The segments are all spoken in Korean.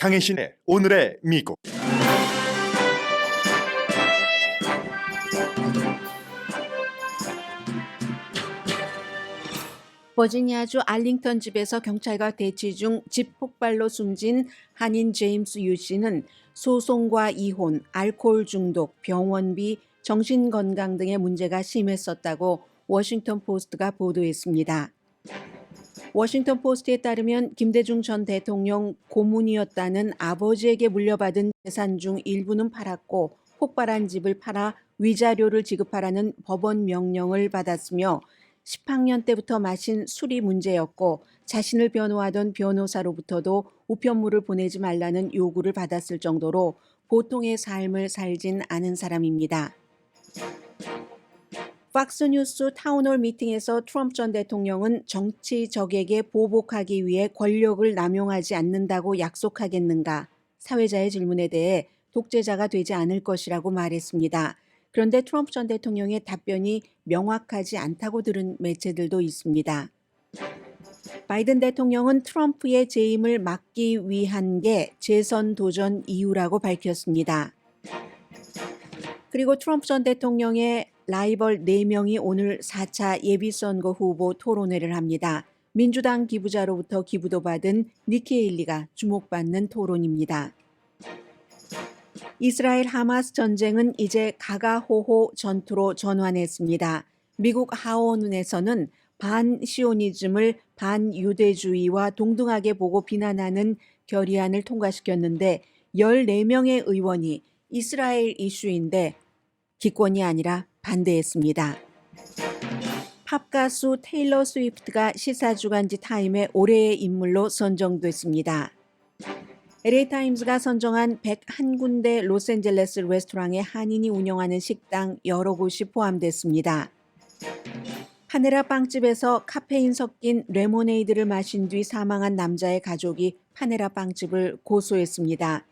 강혜신의 오늘의 미국. 버지니아주 알링턴 집에서 경찰과 대치 중 집 폭발로 숨진 한인 제임스 유 씨는 소송과 이혼, 알코올 중독, 병원비, 정신건강 등의 문제가 심했었다고 워싱턴 포스트가 보도했습니다. 워싱턴 포스트에 따르면 김대중 전 대통령 고문이었다는 아버지에게 물려받은 재산 중 일부는 팔았고 폭발한 집을 팔아 위자료를 지급하라는 법원 명령을 받았으며 10학년 때부터 마신 술이 문제였고 자신을 변호하던 변호사로부터도 우편물을 보내지 말라는 요구를 받았을 정도로 보통의 삶을 살진 않은 사람입니다. 팍스뉴스 타운홀 미팅에서 트럼프 전 대통령은 정치 적에게 보복하기 위해 권력을 남용하지 않는다고 약속하겠는가? 사회자의 질문에 대해 독재자가 되지 않을 것이라고 말했습니다. 그런데 트럼프 전 대통령의 답변이 명확하지 않다고 들은 매체들도 있습니다. 바이든 대통령은 트럼프의 재임을 막기 위한 게 재선 도전 이유라고 밝혔습니다. 그리고 트럼프 전 대통령의 라이벌 4명이 오늘 4차 예비선거 후보 토론회를 합니다. 민주당 기부자로부터 기부도 받은 니키 헤일리가 주목받는 토론입니다. 이스라엘 하마스 전쟁은 이제 가가호호 전투로 전환했습니다. 미국 하원에서는 반시오니즘을 반유대주의와 동등하게 보고 비난하는 결의안을 통과시켰는데 14명의 의원이 이스라엘 이슈인데 기권이 아니라 반대했습니다. 팝 가수 테일러 스위프트가 시사주간지 타임의 올해의 인물로 선정됐습니다. LA타임스가 선정한 101군데 로스앤젤레스 레스토랑에 한인이 운영하는 식당 여러 곳이 포함됐습니다. 파네라 빵집에서 카페인 섞인 레모네이드를 마신 뒤 사망한 남자의 가족이 파네라 빵집을 고소했습니다.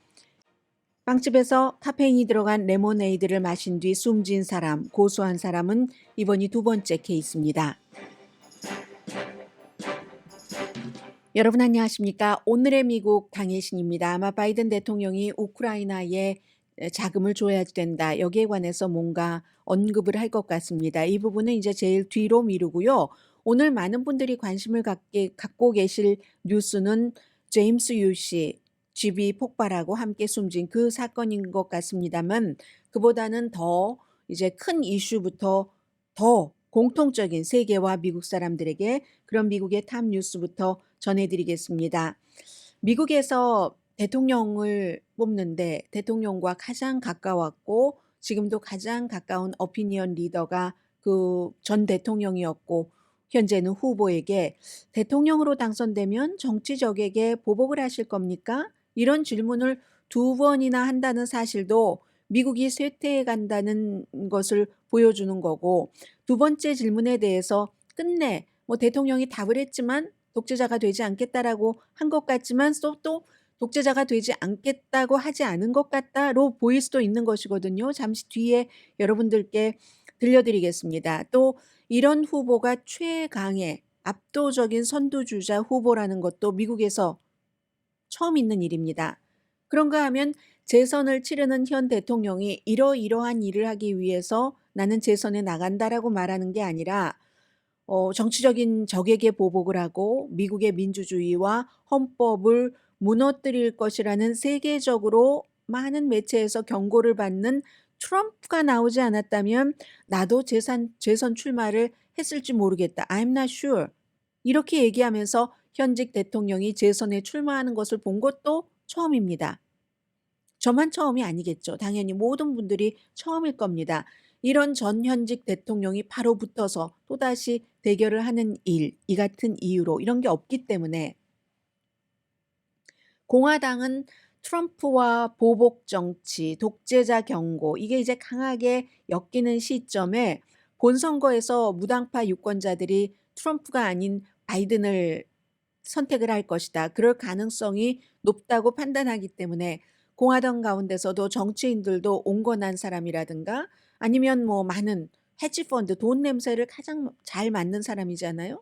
빵집에서 카페인이 들어간 레모네이드를 마신 뒤 숨진 사람, 고소한 사람은 이번이 2번째 케이스입니다. 여러분 안녕하십니까? 오늘의 미국 강혜신입니다. 아마 바이든 대통령이 우크라이나에 자금을 줘야 된다. 여기에 관해서 뭔가 언급을 할 것 같습니다. 이 부분은 이제 제일 뒤로 미루고요. 오늘 많은 분들이 관심을 갖고 계실 뉴스는 제임스 유 씨 집이 폭발하고 함께 숨진 그 사건인 것 같습니다만 그보다는 더 이제 큰 이슈부터 더 공통적인 세계와 미국 사람들에게 그런 미국의 탑 뉴스부터 전해드리겠습니다. 미국에서 대통령을 뽑는데 대통령과 가장 가까웠고 지금도 가장 가까운 어피니언 리더가 그 전 대통령이었고 현재는 후보에게 대통령으로 당선되면 정치적에게 보복을 하실 겁니까? 이런 질문을 2번이나 한다는 사실도 미국이 쇠퇴해 간다는 것을 보여주는 거고 2번째 질문에 대해서 끝내 대통령이 답을 했지만 독재자가 되지 않겠다라고 한 것 같지만 또 독재자가 되지 않겠다고 하지 않은 것 같다로 보일 수도 있는 것이거든요. 잠시 뒤에 여러분들께 들려드리겠습니다. 또 이런 후보가 최강의 압도적인 선두주자 후보라는 것도 미국에서 처음 있는 일입니다. 그런가 하면 재선을 치르는 현 대통령이 이러이러한 일을 하기 위해서 나는 재선에 나간다라고 말하는 게 아니라 정치적인 적에게 보복을 하고 미국의 민주주의와 헌법을 무너뜨릴 것이라는 세계적으로 많은 매체에서 경고를 받는 트럼프가 나오지 않았다면 나도 재선 출마를 했을지 모르겠다. I'm not sure. 이렇게 얘기하면서 현직 대통령이 재선에 출마하는 것을 본 것도 처음입니다. 저만 처음이 아니겠죠. 당연히 모든 분들이 처음일 겁니다. 이런 전현직 대통령이 바로 붙어서 또다시 대결을 하는 이 같은 이유로 이런 게 없기 때문에 공화당은 트럼프와 보복 정치, 독재자 경고 이게 이제 강하게 엮이는 시점에 본선거에서 무당파 유권자들이 트럼프가 아닌 바이든을 선택을 할 것이다. 그럴 가능성이 높다고 판단하기 때문에 공화당 가운데서도 정치인들도 온건한 사람이라든가 아니면 많은 헤지펀드 돈 냄새를 가장 잘 맡는 사람이잖아요.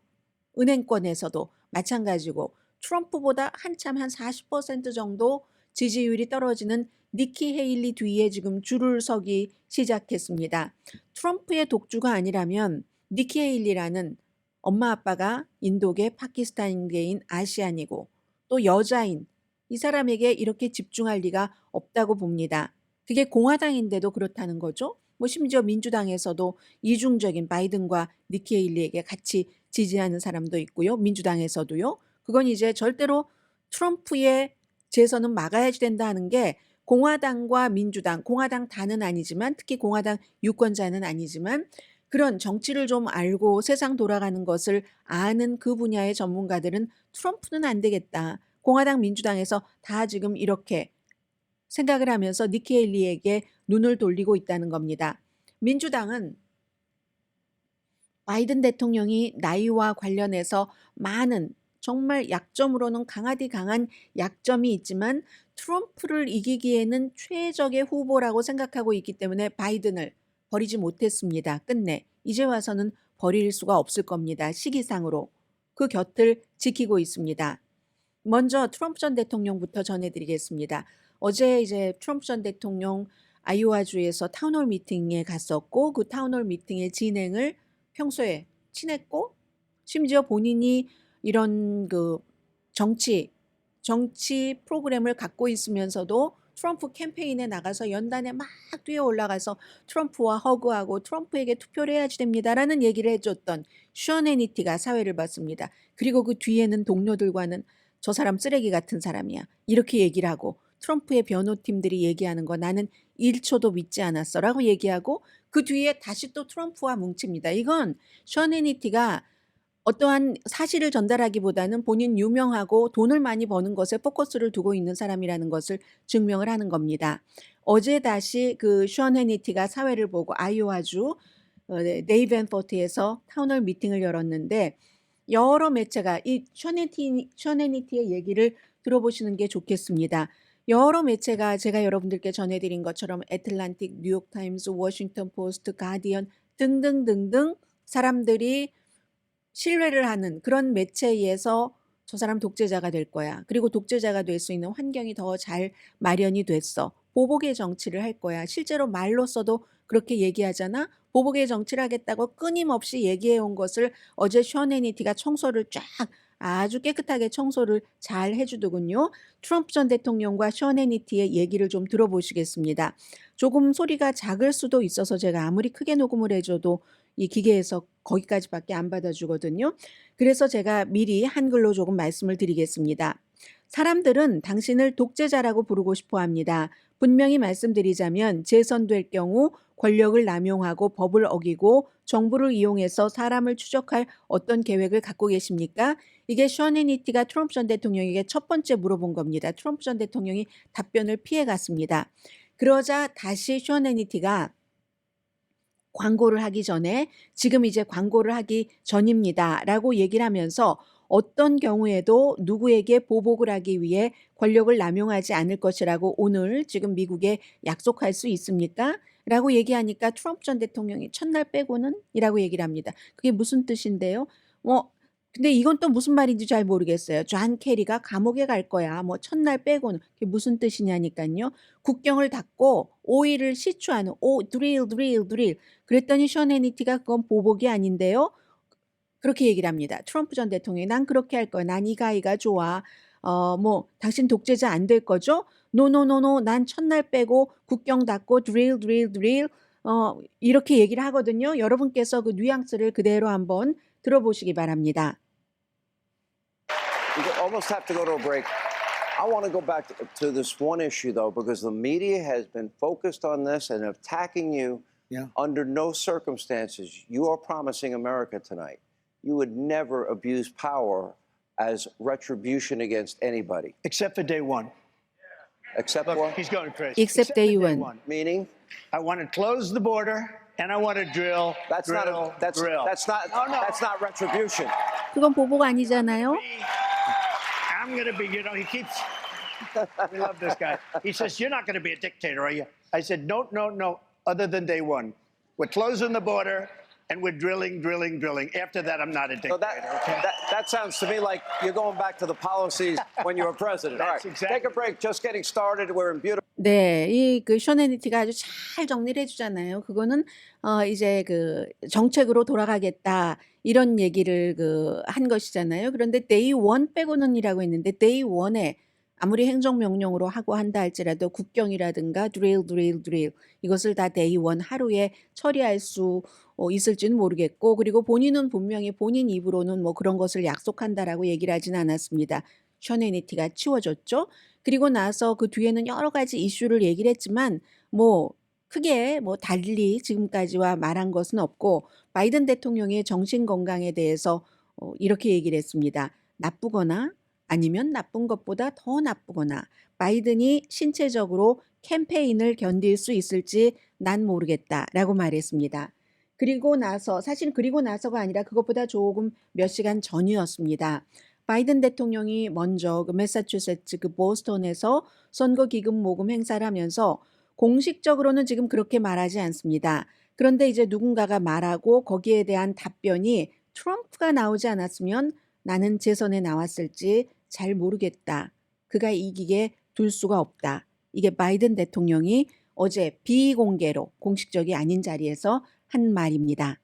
은행권에서도 마찬가지고 트럼프보다 한참 한 40% 정도 지지율이 떨어지는 니키 헤일리 뒤에 지금 줄을 서기 시작했습니다. 트럼프의 독주가 아니라면 니키 헤일리라는 엄마 아빠가 인도계 파키스탄계인 아시안이고 또 여자인 이 사람에게 이렇게 집중할 리가 없다고 봅니다. 그게 공화당인데도 그렇다는 거죠. 뭐 심지어 민주당에서도 이중적인 바이든과 니키 헤일리에게 같이 지지하는 사람도 있고요. 민주당에서도요. 그건 이제 절대로 트럼프의 재선은 막아야 된다는 게 공화당과 민주당, 공화당 다는 아니지만 특히 공화당 유권자는 아니지만 그런 정치를 좀 알고 세상 돌아가는 것을 아는 그 분야의 전문가들은 트럼프는 안 되겠다. 공화당 민주당에서 다 지금 이렇게 생각을 하면서 니키 헤일리에게 눈을 돌리고 있다는 겁니다. 민주당은 바이든 대통령이 나이와 관련해서 많은 정말 약점으로는 강하디 강한 약점이 있지만 트럼프를 이기기에는 최적의 후보라고 생각하고 있기 때문에 바이든을 버리지 못했습니다. 끝내 이제 와서는 버릴 수가 없을 겁니다. 시기상으로 그 곁을 지키고 있습니다. 먼저 트럼프 전 대통령부터 전해드리겠습니다. 어제 이제 트럼프 전 대통령 아이오와주에서 타운홀 미팅에 갔었고 그 타운홀 미팅의 진행을 평소에 친했고 심지어 본인이 이런 그 정치 프로그램을 갖고 있으면서도 트럼프 캠페인에 나가서 연단에 막 뛰어 올라가서 트럼프와 허그하고 트럼프에게 투표를 해야지 됩니다라는 얘기를 해줬던 션 해니티가 사회를 봤습니다. 그리고 그 뒤에는 동료들과는 저 사람 쓰레기 같은 사람이야. 이렇게 얘기를 하고 트럼프의 변호팀들이 얘기하는 거 나는 1초도 믿지 않았어 라고 얘기하고 그 뒤에 다시 또 트럼프와 뭉칩니다. 이건 션 해니티가 어떠한 사실을 전달하기보다는 본인 유명하고 돈을 많이 버는 것에 포커스를 두고 있는 사람이라는 것을 증명을 하는 겁니다. 어제 다시 그 션 해니티가 사회를 보고 아이오와주 네이벤포트에서 타운홀 미팅을 열었는데 여러 매체가 이 션 해니티의 얘기를 들어보시는 게 좋겠습니다. 여러 매체가 제가 여러분들께 전해드린 것처럼 애틀란틱, 뉴욕타임스, 워싱턴 포스트, 가디언 등등등등 사람들이 신뢰를 하는 그런 매체에 의해서 저 사람 독재자가 될 거야. 그리고 독재자가 될 수 있는 환경이 더 잘 마련이 됐어. 보복의 정치를 할 거야. 실제로 말로써도 그렇게 얘기하잖아. 보복의 정치를 하겠다고 끊임없이 얘기해 온 것을 어제 션 해니티가 청소를 쫙 아주 깨끗하게 청소를 잘 해주더군요. 트럼프 전 대통령과 션 해니티의 얘기를 좀 들어보시겠습니다. 조금 소리가 작을 수도 있어서 제가 아무리 크게 녹음을 해줘도 이 기계에서 거기까지밖에 안 받아주거든요. 그래서 제가 미리 한글로 조금 말씀을 드리겠습니다. 사람들은 당신을 독재자라고 부르고 싶어 합니다. 분명히 말씀드리자면 재선될 경우 권력을 남용하고 법을 어기고 정부를 이용해서 사람을 추적할 어떤 계획을 갖고 계십니까? 이게 션 해니티가 트럼프 전 대통령에게 첫 번째 물어본 겁니다. 트럼프 전 대통령이 답변을 피해갔습니다. 그러자 다시 션 해니티가 광고를 하기 전에 지금 이제 광고를 하기 전입니다 라고 얘기를 하면서 어떤 경우에도 누구에게 보복을 하기 위해 권력을 남용하지 않을 것이라고 오늘 지금 미국에 약속할 수 있습니까? 라고 얘기하니까 트럼프 전 대통령이 첫날 빼고는 이라고 얘기를 합니다. 그게 무슨 뜻인데요? 근데 이건 또 무슨 말인지 잘 모르겠어요. 존 케리가 감옥에 갈 거야. 뭐 첫날 빼고는 그게 무슨 뜻이냐니까요. 국경을 닫고 오일을 시추하는 드릴. 그랬더니 션 해니티가 그건 보복이 아닌데요. 그렇게 얘기를 합니다. 트럼프 전 대통령이 난 그렇게 할 거야. 난 이 가이가 좋아. 뭐 당신 독재자 안 될 거죠? 노노노노 난 첫날 빼고 국경 닫고 드릴. 이렇게 얘기를 하거든요. 여러분께서 그 뉘앙스를 그대로 한번 들어보시기 바랍니다. We almost have to go to a break. I want to go back to this one issue, though, because the media has been focused on this and attacking you. Yeah. Under no circumstances, you are promising America tonight you would never abuse power as retribution against anybody. Except for day one. Except Look, what? he's going crazy. Except day one. Meaning? I want to close the border and I want to drill. That's drill, drill. that's not retribution. 그건 보복 아니잖아요. I'm going to be, he keeps, we love this guy. He says, you're not going to be a dictator, are you? I said, no, other than day one. We're closing the border and we're drilling. After that, I'm not a So dictator. Okay. that sounds to me like you're going back to the policies when you were president. All right, That's take a exactly break. Just getting started. We're in beautiful. 네. 이 그 션 해니티가 아주 잘 정리를 해 주잖아요. 그거는 이제 그 "정책으로 돌아가겠다." 이런 얘기를 한 것이잖아요. 그런데 day 1 빼고는이라고 했는데 day 1에 아무리 행정명령으로 하고 한다 할지라도 국경이라든가 drill 이것을 다 day 1 하루에 처리할 수 있을지는 모르겠고, 그리고 본인은 분명히 본인 입으로는 뭐 "그런 것을 약속한다."라고 얘기를 하진 않았습니다. 션 해니티가 치워줬죠. 그리고 나서 그 뒤에는 여러 가지 이슈를 얘기를 했지만 뭐 크게 뭐 달리 지금까지와 말한 것은 없고, 바이든 대통령의 정신 건강에 대해서 이렇게 얘기를 했습니다. 나쁘거나 아니면 나쁜 것보다 더 나쁘거나 바이든이 신체적으로 캠페인을 견딜 수 있을지 난 모르겠다라고 말했습니다. 그리고 나서, 사실 그리고 나서가 아니라 그것보다 조금 몇 시간 전이었습니다. 바이든 대통령이 먼저 그 매사추세츠 그 보스턴에서 선거 기금 모금 행사를 하면서 공식적으로는 지금 그렇게 말하지 않습니다. 그런데 이제 누군가가 말하고 거기에 대한 답변이 트럼프가 나오지 않았으면 나는 재선에 나왔을지 잘 모르겠다. 그가 이기게 둘 수가 없다. 이게 바이든 대통령이 어제 비공개로 공식적이 아닌 자리에서 한 말입니다.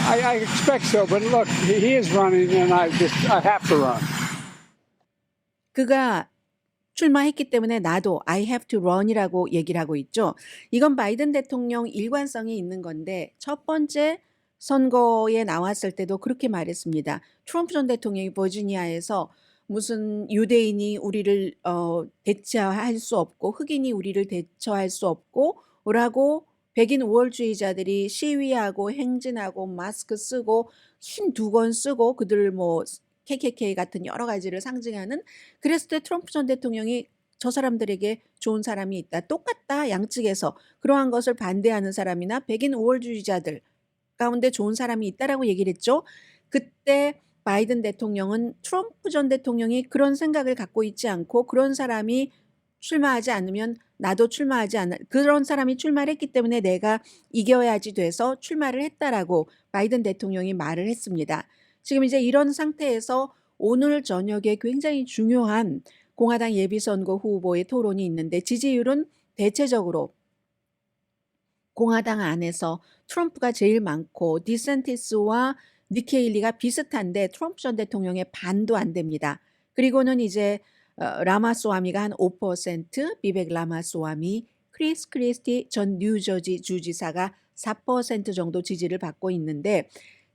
I expect so, but look, he is running, and I have to run. 그가 출마했기 때문에 나도 I have to run이라고 얘기를 하고 있죠. 이건 바이든 대통령 일관성이 있는 건데 첫 번째 선거에 나왔을 때도 그렇게 말했습니다. 트럼프 전 대통령이 버지니아에서 무슨 유대인이 우리를 대처할 수 없고 흑인이 우리를 대처할 수 없고 라고 백인 우월주의자들이 시위하고 행진하고 마스크 쓰고 흰 두건 쓰고 그들 뭐 KKK 같은 여러 가지를 상징하는, 그랬을 때 트럼프 전 대통령이 저 사람들에게 좋은 사람이 있다. 똑같다. 양측에서 그러한 것을 반대하는 사람이나 백인 우월주의자들 가운데 좋은 사람이 있다라고 얘기를 했죠. 그때 바이든 대통령은 트럼프 전 대통령이 그런 생각을 갖고 있지 않고 그런 사람이 출마하지 않으면 나도 출마하지 않아, 그런 사람이 출마를 했기 때문에 내가 이겨야지 돼서 출마를 했다라고 바이든 대통령이 말을 했습니다. 지금 이제 이런 상태에서 오늘 저녁에 굉장히 중요한 공화당 예비선거 후보의 토론이 있는데 지지율은 대체적으로 공화당 안에서 트럼프가 제일 많고 디샌티스와 니키 헤일리가 비슷한데 트럼프 전 대통령의 반도 안 됩니다. 그리고는 이제 라마스와미가 한 5%, 비벡 라마스와미, 크리스 크리스티 전 뉴저지 주지사가 4% 정도 지지를 받고 있는데,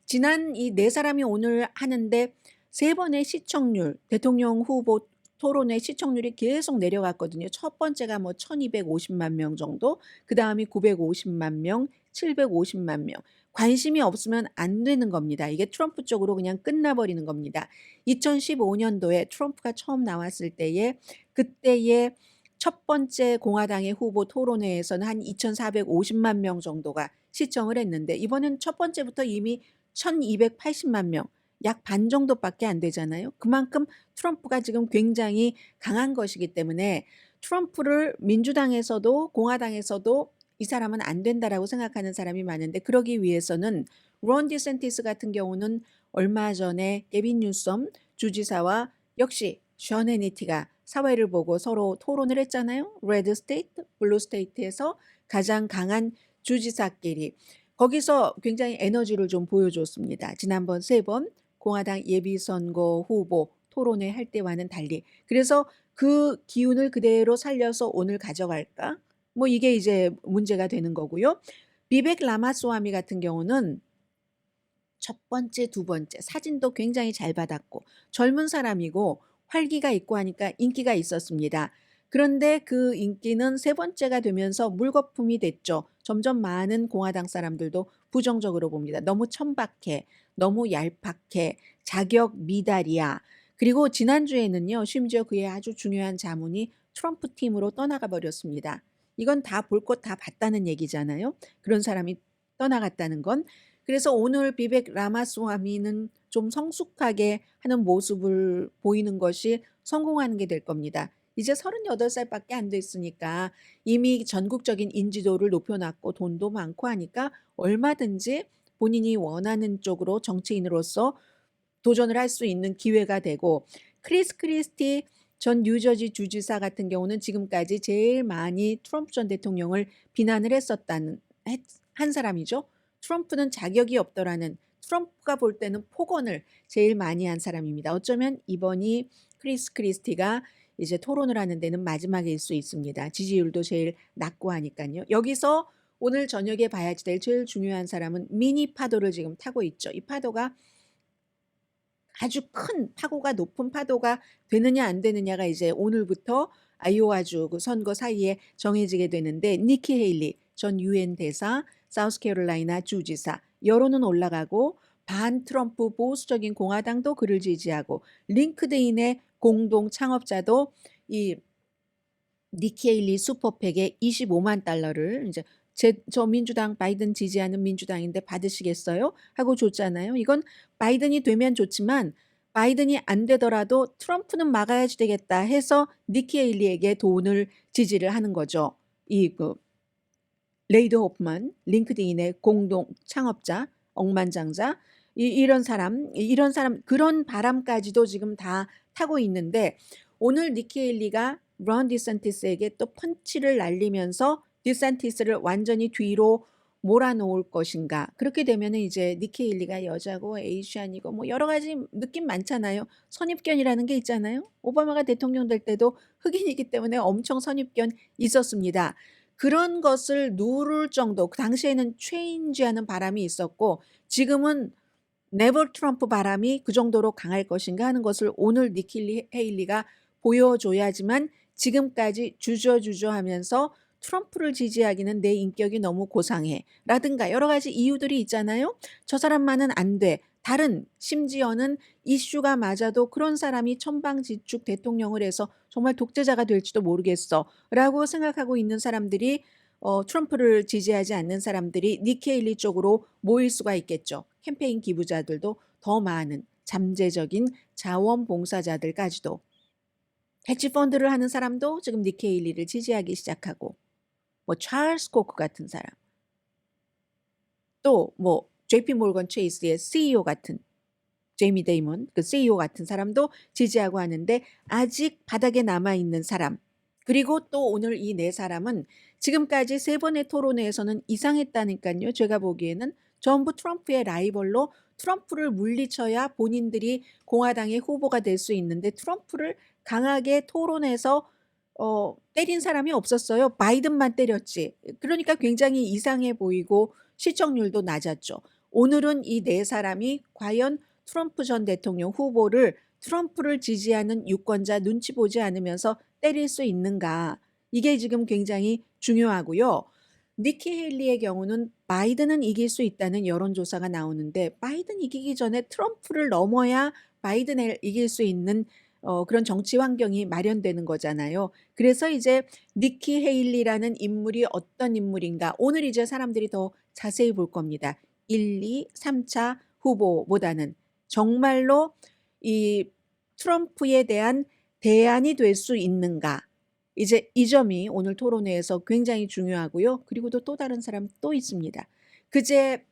지난 이 네 사람이 오늘 하는데 세 번의 시청률, 대통령 후보 토론회 시청률이 계속 내려갔거든요. 첫 번째가 뭐 1250만 명 정도, 그 다음이 950만 명, 750만 명. 관심이 없으면 안 되는 겁니다. 이게 트럼프 쪽으로 그냥 끝나버리는 겁니다. 2015년도에 트럼프가 처음 나왔을 때에 그때의 첫 번째 공화당의 후보 토론회에서는 한 2450만 명 정도가 시청을 했는데 이번엔 첫 번째부터 이미 1280만 명, 약 반 정도밖에 안 되잖아요. 그만큼 트럼프가 지금 굉장히 강한 것이기 때문에 트럼프를 민주당에서도 공화당에서도 이 사람은 안 된다라고 생각하는 사람이 많은데, 그러기 위해서는 론 디샌티스 같은 경우는 얼마 전에 게빈 뉴섬 주지사와 역시 션 해니티가 사회를 보고 서로 토론을 했잖아요. 레드 스테이트, 블루 스테이트에서 가장 강한 주지사끼리 거기서 굉장히 에너지를 좀 보여줬습니다. 지난번 3번 공화당 예비선거 후보 토론회 할 때와는 달리. 그래서 그 기운을 그대로 살려서 오늘 가져갈까? 뭐 이게 이제 문제가 되는 거고요. 비벡 라마스와미 같은 경우는 첫 번째, 두 번째 사진도 굉장히 잘 받았고 젊은 사람이고 활기가 있고 하니까 인기가 있었습니다. 그런데 그 인기는 세 번째가 되면서 물거품이 됐죠. 점점 많은 공화당 사람들도 부정적으로 봅니다. 너무 천박해, 너무 얄팍해, 자격 미달이야. 그리고 지난주에는요, 심지어 그의 아주 중요한 자문이 트럼프 팀으로 떠나가 버렸습니다. 이건 다 볼 것 다 봤다는 얘기잖아요. 그런 사람이 떠나갔다는 건. 그래서 오늘 비벡 라마스와미는 좀 성숙하게 하는 모습을 보이는 것이 성공하는 게 될 겁니다. 이제 38살밖에 안 됐으니까 이미 전국적인 인지도를 높여놨고 돈도 많고 하니까 얼마든지 본인이 원하는 쪽으로 정치인으로서 도전을 할 수 있는 기회가 되고, 크리스 크리스티 전 뉴저지 주지사 같은 경우는 지금까지 제일 많이 트럼프 전 대통령을 비난을 한 사람이죠. 트럼프는 자격이 없더라는, 트럼프가 볼 때는 폭언을 제일 많이 한 사람입니다. 어쩌면 이번이 크리스 크리스티가 이제 토론을 하는 데는 마지막일 수 있습니다. 지지율도 제일 낮고 하니까요. 여기서 오늘 저녁에 봐야지 될 제일 중요한 사람은 미니 파도를 지금 타고 있죠. 이 파도가 아주 큰 파고가 높은 파도가 되느냐 안 되느냐가 이제 오늘부터 아이오와주 그 선거 사이에 정해지게 되는데, 니키 헤일리 전 유엔 대사, 사우스캐롤라이나 주지사, 여론은 올라가고 반 트럼프 보수적인 공화당도 그를 지지하고, 링크드인의 공동 창업자도 이 니키 헤일리 슈퍼팩에 25만 달러를 이제 저 민주당 바이든 지지하는 민주당인데 받으시겠어요? 하고 줬잖아요. 이건 바이든이 되면 좋지만 바이든이 안 되더라도 트럼프는 막아야지 되겠다 해서 니키 헤일리에게 돈을 지지를 하는 거죠. 레이드 호프만, 링크드인의 공동 창업자, 억만장자, 이런 사람 그런 바람까지도 지금 다 타고 있는데, 오늘 니키 헤일리가 론 디샌티스에게 또 펀치를 날리면서 디샌티스를 완전히 뒤로 몰아놓을 것인가. 그렇게 되면 이제 니키 헤일리가 여자고 에이시안이고 뭐 여러 가지 느낌 많잖아요. 선입견이라는 게 있잖아요. 오바마가 대통령 될 때도 흑인이기 때문에 엄청 선입견 있었습니다. 그런 것을 누를 정도, 그 당시에는 체인지하는 바람이 있었고 지금은 네버 트럼프 바람이 그 정도로 강할 것인가 하는 것을 오늘 니키 헤일리가 보여줘야지만, 지금까지 주저주저 하면서 트럼프를 지지하기는 내 인격이 너무 고상해 라든가 여러 가지 이유들이 있잖아요. 저 사람만은 안 돼. 다른 심지어는 이슈가 맞아도 그런 사람이 천방지축 대통령을 해서 정말 독재자가 될지도 모르겠어 라고 생각하고 있는 사람들이, 트럼프를 지지하지 않는 사람들이 니키 헤일리 쪽으로 모일 수가 있겠죠. 캠페인 기부자들도 더 많은 잠재적인 자원봉사자들까지도, 헤지펀드를 하는 사람도 지금 니키 헤일리를 지지하기 시작하고, 뭐 찰스 코크 같은 사람, 또 뭐 JP 모건 체이스의 CEO 같은 제이미 데이먼 그 CEO 같은 사람도 지지하고 하는데, 아직 바닥에 남아 있는 사람, 그리고 또 오늘 이 네 사람은 지금까지 세 번의 토론회에서는 이상했다니까요. 제가 보기에는 전부 트럼프의 라이벌로 트럼프를 물리쳐야 본인들이 공화당의 후보가 될 수 있는데, 트럼프를 강하게 토론해서 때린 사람이 없었어요. 바이든만 때렸지. 그러니까 굉장히 이상해 보이고 시청률도 낮았죠. 오늘은 이 네 사람이 과연 트럼프 전 대통령 후보를, 트럼프를 지지하는 유권자 눈치 보지 않으면서 때릴 수 있는가. 이게 지금 굉장히 중요하고요. 니키 헤일리의 경우는 바이든은 이길 수 있다는 여론조사가 나오는데, 바이든 이기기 전에 트럼프를 넘어야 바이든을 이길 수 있는 그런 정치 환경이 마련되는 거잖아요. 그래서 이제 니키 헤일리라는 인물이 어떤 인물인가, 오늘 이제 사람들이 더 자세히 볼 겁니다. 1, 2, 3차 후보보다는 정말로 이 트럼프에 대한 대안이 될 수 있는가. 이제 이 점이 오늘 토론회에서 굉장히 중요하고요. 그리고 또 다른 사람 또 있습니다. 그제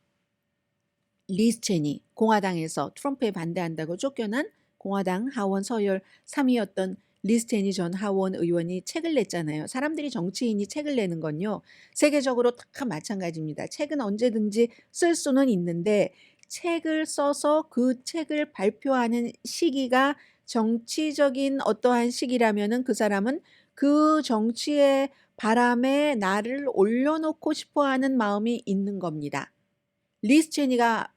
리즈 체니, 공화당에서 트럼프에 반대한다고 쫓겨난 공화당 하원 서열 3위였던 리즈 체니 전 하원 의원이 책을 냈잖아요. 사람들이, 정치인이 책을 내는 건요, 세계적으로 다 마찬가지입니다. 책은 언제든지 쓸 수는 있는데, 책을 써서 그 책을 발표하는 시기가 정치적인 어떠한 시기라면은 그 사람은 그 정치의 바람에 나를 올려놓고 싶어 하는 마음이 있는 겁니다. 리즈 체니가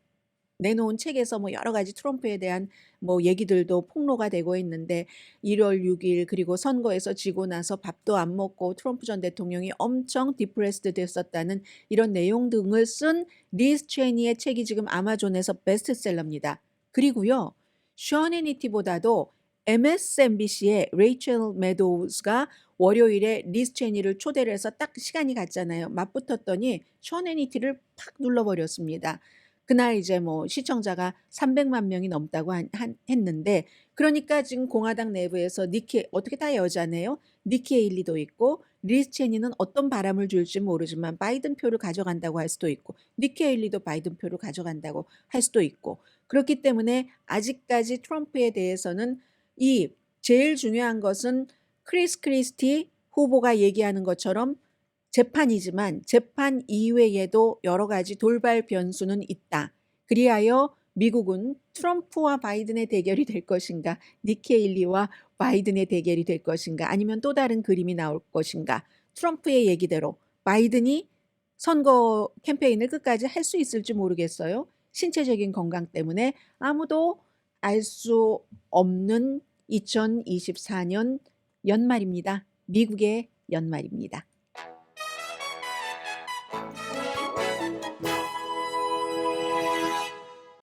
내놓은 책에서 뭐 여러 가지 트럼프에 대한 뭐 얘기들도 폭로가 되고 있는데, 1월 6일 그리고 선거에서 지고 나서 밥도 안 먹고 트럼프 전 대통령이 엄청 디프레스드 됐었다는 이런 내용 등을 쓴 리즈 체니의 책이 지금 아마존에서 베스트셀러입니다. 그리고요, 션 해니티보다도 MSNBC의 레이첼 메도우스가 월요일에 리즈 체니를 초대를 해서 딱 시간이 갔잖아요. 맞붙었더니 션 해니티를 팍 눌러버렸습니다. 그날 이제 뭐 시청자가 300만 명이 넘다고 했는데 그러니까 지금 공화당 내부에서 어떻게 다 여자네요. 니키 에일리도 있고 리즈 체니는 어떤 바람을 줄지 모르지만 바이든 표를 가져간다고 할 수도 있고 니키 에일리도 바이든 표를 가져간다고 할 수도 있고 그렇기 때문에 아직까지 트럼프에 대해서는 이 제일 중요한 것은 크리스 크리스티 후보가 얘기하는 것처럼 재판이지만 재판 이외에도 여러 가지 돌발 변수는 있다. 그리하여 미국은 트럼프와 바이든의 대결이 될 것인가, 니키 헤일리와 바이든의 대결이 될 것인가, 아니면 또 다른 그림이 나올 것인가. 트럼프의 얘기대로 바이든이 선거 캠페인을 끝까지 할 수 있을지 모르겠어요. 신체적인 건강 때문에 아무도 알 수 없는 2024년 연말입니다. 미국의 연말입니다.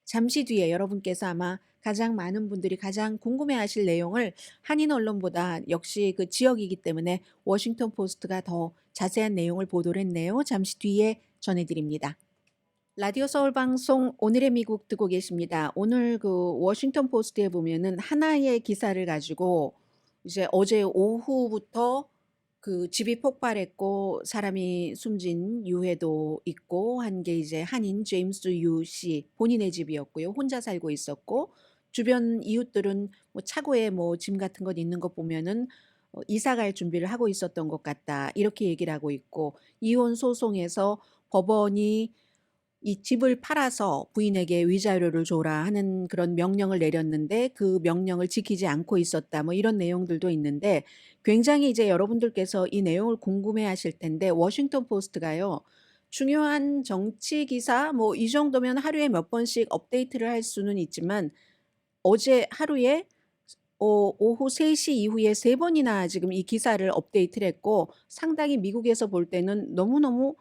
잠시 뒤에 여러분께서 아마 가장 많은 분들이 가장 궁금해하실 내용을 한인 언론보다 역시 그 지역이기 때문에 워싱턴 포스트가 더 자세한 내용을 보도를 했네요. 잠시 뒤에 전해드립니다. 라디오 서울 방송 오늘의 미국 듣고 계십니다. 오늘 그 워싱턴 포스트에 보면은 하나의 기사를 가지고 이제 어제 오후부터 그 집이 폭발했고 사람이 숨진 유해도 있고 한 게 이제 한인 제임스 유 씨 본인의 집이었고요. 혼자 살고 있었고 주변 이웃들은 뭐 차고에 뭐 짐 같은 것 있는 거 보면은 이사 갈 준비를 하고 있었던 것 같다. 이렇게 얘기를 하고 있고 이혼 소송에서 법원이 이 집을 팔아서 부인에게 위자료를 줘라 하는 그런 명령을 내렸는데 그 명령을 지키지 않고 있었다. 뭐 이런 내용들도 있는데 굉장히 이제 여러분들께서 이 내용을 궁금해 하실 텐데 워싱턴 포스트가요. 중요한 정치 기사 뭐 이 정도면 하루에 몇 번씩 업데이트를 할 수는 있지만 어제 하루에 오후 3시 이후에 3번이나 지금 이 기사를 업데이트를 했고 상당히 미국에서 볼 때는 너무너무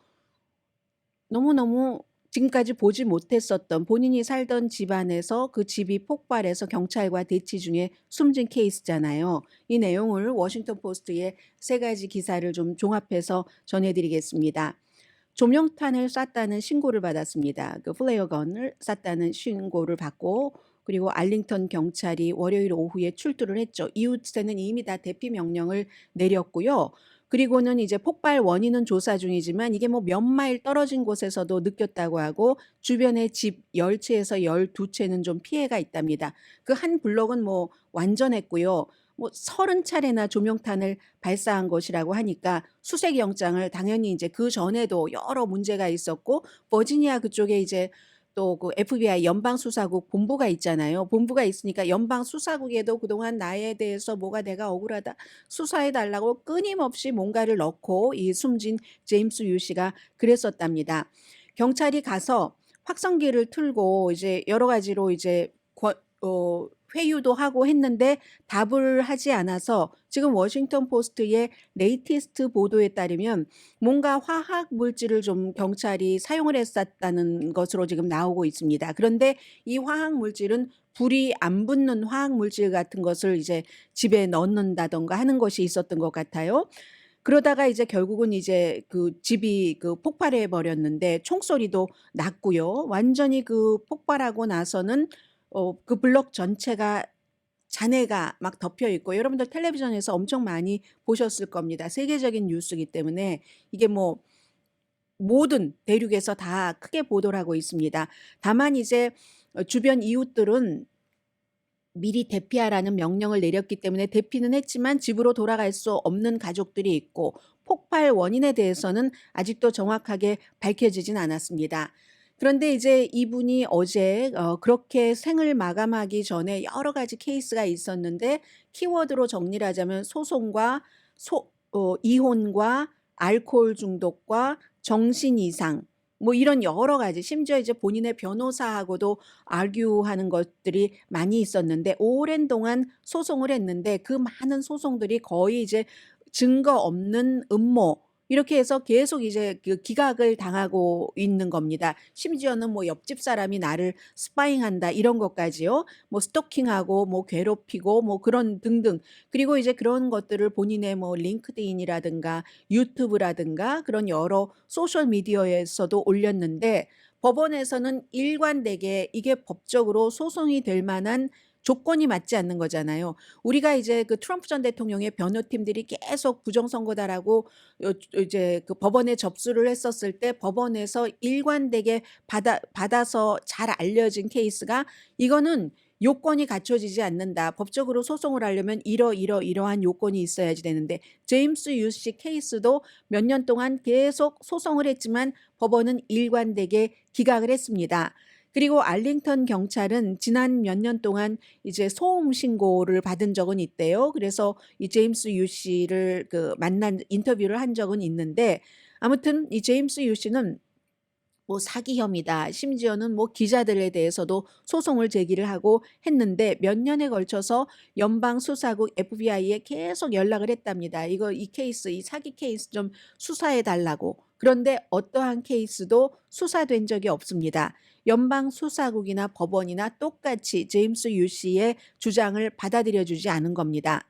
지금까지 보지 못했었던 본인이 살던 집안에서 그 집이 폭발해서 경찰과 대치 중에 숨진 케이스잖아요. 이 내용을 워싱턴 포스트의 3가지 기사를 좀 종합해서 전해드리겠습니다. 조명탄을 쐈다는 신고를 받았습니다. 그 플레어건을 쐈다는 신고를 받고 그리고 알링턴 경찰이 월요일 오후에 출두를 했죠. 이웃에는 이미 다 대피 명령을 내렸고요. 그리고는 이제 폭발 원인은 조사 중이지만 이게 뭐 몇 마일 떨어진 곳에서도 느꼈다고 하고 주변의 집 10채에서 12채는 좀 피해가 있답니다. 그 한 블록은 뭐 완전했고요. 뭐 30차례나 조명탄을 발사한 것이라고 하니까 수색 영장을 당연히 이제 그 전에도 여러 문제가 있었고 버지니아 그쪽에 이제 또 그 FBI 연방수사국 본부가 있잖아요. 본부가 있으니까 연방수사국에도 그동안 나에 대해서 뭐가 내가 억울하다 수사해 달라고 끊임없이 뭔가를 넣고 이 숨진 제임스 유 씨가 그랬었답니다. 경찰이 가서 확성기를 틀고 이제 여러 가지로 이제 회유도 하고 했는데 답을 하지 않아서 지금 워싱턴 포스트의 레이티스트 보도에 따르면 뭔가 화학 물질을 좀 경찰이 사용을 했었다는 것으로 지금 나오고 있습니다. 그런데 이 화학 물질은 불이 안 붙는 화학 물질 같은 것을 이제 집에 넣는다던가 하는 것이 있었던 것 같아요. 그러다가 이제 결국은 이제 그 집이 그 폭발해 버렸는데 총소리도 났고요. 완전히 그 폭발하고 나서는 그 블록 전체가 잔해가 막 덮여 있고 여러분들 텔레비전에서 엄청 많이 보셨을 겁니다. 세계적인 뉴스이기 때문에 이게 뭐 모든 대륙에서 다 크게 보도를 하고 있습니다. 다만 이제 주변 이웃들은 미리 대피하라는 명령을 내렸기 때문에 대피는 했지만 집으로 돌아갈 수 없는 가족들이 있고 폭발 원인에 대해서는 아직도 정확하게 밝혀지진 않았습니다. 그런데 이제 이분이 어제 그렇게 생을 마감하기 전에 여러 가지 케이스가 있었는데 키워드로 정리를 하자면 소송과 이혼과 알코올 중독과 정신 이상 뭐 이런 여러 가지 심지어 이제 본인의 변호사하고도 아규하는 것들이 많이 있었는데 오랜 동안 소송을 했는데 그 많은 소송들이 거의 이제 증거 없는 음모 이렇게 해서 계속 이제 그 기각을 당하고 있는 겁니다. 심지어는 뭐 옆집 사람이 나를 스파잉한다 이런 것까지요. 뭐 스토킹하고 뭐 괴롭히고 뭐 그런 등등. 그리고 이제 그런 것들을 본인의 뭐 링크드인이라든가 유튜브라든가 그런 여러 소셜 미디어에서도 올렸는데 법원에서는 일관되게 이게 법적으로 소송이 될 만한 조건이 맞지 않는 거잖아요. 우리가 이제 그 트럼프 전 대통령의 변호팀들이 계속 부정선거다라고 이제 그 법원에 접수를 했었을 때 법원에서 일관되게 받아서 잘 알려진 케이스가 이거는 요건이 갖춰지지 않는다. 법적으로 소송을 하려면 이러한 요건이 있어야지 되는데 제임스 유씨 케이스도 몇 년 동안 계속 소송을 했지만 법원은 일관되게 기각을 했습니다. 그리고 알링턴 경찰은 지난 몇 년 동안 이제 소음 신고를 받은 적은 있대요. 그래서 이 제임스 유 씨를 그 만난 인터뷰를 한 적은 있는데 아무튼 이 제임스 유 씨는 뭐 사기 혐의다. 심지어는 뭐 기자들에 대해서도 소송을 제기를 하고 했는데 몇 년에 걸쳐서 연방 수사국 FBI에 계속 연락을 했답니다. 이 케이스, 이 사기 케이스 좀 수사해 달라고. 그런데 어떠한 케이스도 수사된 적이 없습니다. 연방 수사국이나 법원이나 똑같이 제임스 유 씨의 주장을 받아들여 주지 않은 겁니다.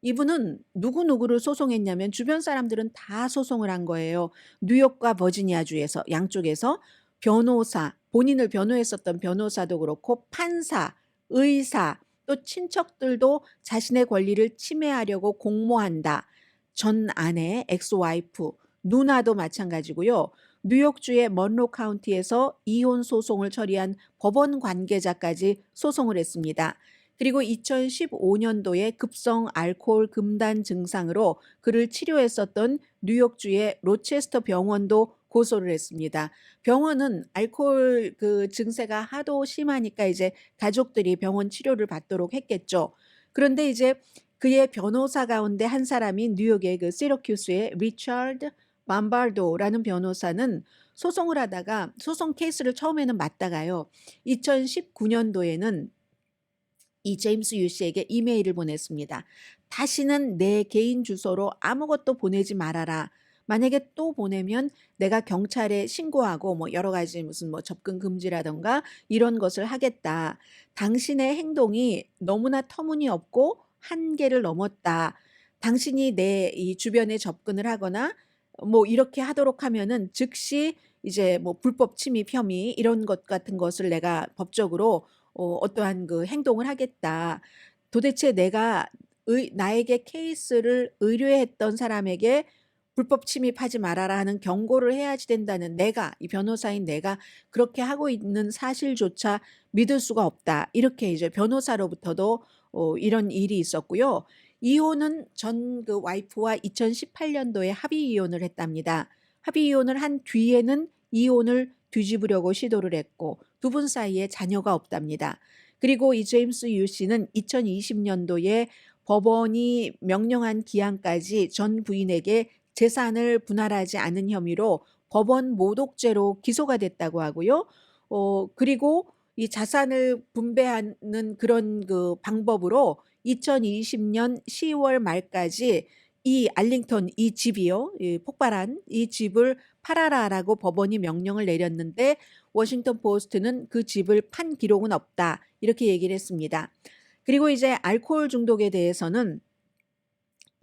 이분은 누구누구를 소송했냐면 주변 사람들은 다 소송을 한 거예요. 뉴욕과 버지니아주에서 양쪽에서 변호사, 본인을 변호했었던 변호사도 그렇고 판사, 의사, 또 친척들도 자신의 권리를 침해하려고 공모한다. 전 아내, 엑스와이프, 누나도 마찬가지고요. 뉴욕주의 먼로 카운티에서 이혼 소송을 처리한 법원 관계자까지 소송을 했습니다. 그리고 2015년도에 급성 알코올 금단 증상으로 그를 치료했었던 뉴욕주의 로체스터 병원도 고소를 했습니다. 병원은 알코올 그 증세가 하도 심하니까 이제 가족들이 병원 치료를 받도록 했겠죠. 그런데 이제 그의 변호사 가운데 한 사람인 뉴욕의 그 시러큐스의 리처드 밤바르도라는 변호사는 소송을 하다가 소송 케이스를 처음에는 맞다가요. 2019년도에는 이 제임스 유 씨에게 이메일을 보냈습니다. 다시는 내 개인 주소로 아무것도 보내지 말아라. 만약에 또 보내면 내가 경찰에 신고하고 뭐 여러 가지 무슨 뭐 접근 금지라던가 이런 것을 하겠다. 당신의 행동이 너무나 터무니없고 한계를 넘었다. 당신이 내 이 주변에 접근을 하거나 뭐 이렇게 하도록 하면은 즉시 이제 뭐 불법 침입 혐의 이런 것 같은 것을 내가 법적으로 어떠한 그 행동을 하겠다. 도대체 내가 나에게 케이스를 의뢰했던 사람에게 불법 침입하지 말아라 하는 경고를 해야지 된다는 내가, 이 변호사인 내가 그렇게 하고 있는 사실조차 믿을 수가 없다. 이렇게 이제 변호사로부터도 이런 일이 있었고요. 이혼은 전 그 와이프와 2018년도에 합의 이혼을 했답니다. 합의 이혼을 한 뒤에는 이혼을 뒤집으려고 시도를 했고 두 분 사이에 자녀가 없답니다. 그리고 이 제임스 유 씨는 2020년도에 법원이 명령한 기한까지 전 부인에게 재산을 분할하지 않은 혐의로 법원 모독죄로 기소가 됐다고 하고요. 그리고 이 자산을 분배하는 그런 그 방법으로 2020년 10월 말까지 이 알링턴 이 집이요. 이 폭발한 이 집을 팔아라라고 법원이 명령을 내렸는데 워싱턴 포스트는 그 집을 판 기록은 없다. 이렇게 얘기를 했습니다. 그리고 이제 알코올 중독에 대해서는